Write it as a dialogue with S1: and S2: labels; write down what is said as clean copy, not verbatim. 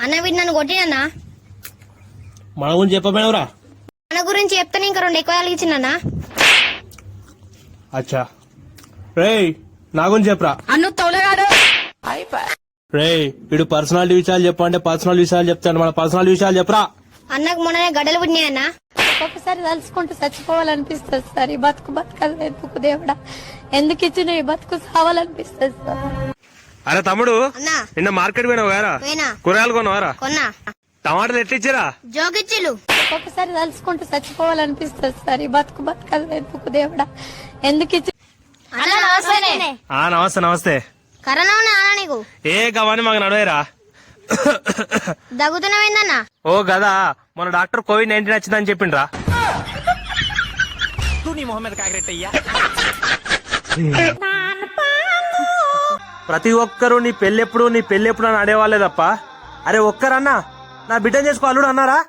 S1: అన్న వీడు నన్ను కొట్టినన్నా.
S2: మన గురించి చెప్పబోనవరా?
S1: మన గురించి చెప్తాను ఇంకా 2 ఎక్కువ ఇచ్చినా.
S2: అచ్చా రేయ్ నా గురించి చెప్పరా.
S3: అన్ను తొలగాడు.
S2: రేయ్ వీడు పర్సనాలిటీ విషయాలు చెప్పంటే పర్సనల్ విషయాలు చెప్తాను. మన పర్సనల్ విషయాలు చెప్పరా.
S1: అన్నకు మొన్ననే గడ్డలు పుట్టినాయన్నా.
S3: ఒక్కొక్కసారి తలుచుకుంటూ చచ్చిపోవాలనిపిస్తుంది సార్. ఈ బతుకు బతకాలి ఎందుకు దేవుడా, ఎందుకు ఇచ్చిన ఈ బతుకు సావాలనిపిస్తుంది సార్.
S2: అరే తమ్ముడు,
S1: అన్నా
S2: నిన్న మార్కెట్ పోయినావు గారా?
S1: పోయినా.
S2: కూరగాయలు కొన్నావారా?
S1: కొన్నా.
S2: టమాటాలు ఎట్లా ఇచ్చారా?
S1: జోకిచ్చిలు.
S3: ఒక్కొక్కసారి తలుచుకుంటూ చచ్చిపోవాలనిపిస్తుంది సార్. ఈ బతుకు బతకాలి ఎందుకు దేవుడా, ఎందుకు ఇచ్చిన.
S2: నమస్తే నమస్తే.
S1: కరోనా ఉన్నా నీకు?
S2: ఏ గవాని మాకు నడవేరా.
S1: దగ్గుతున్నావేందన్నా?
S2: ఓ గదా, మన డాక్టర్ COVID-19 వచ్చిందని చెప్పిండ్రా. ప్రతి ఒక్కరు నీ పెళ్ళెప్పుడు అని అడేవాళ్ళే తప్ప అరే ఒక్కరన్నా నా బిడ్డను చేసుకో అల్లుడు అన్నారా?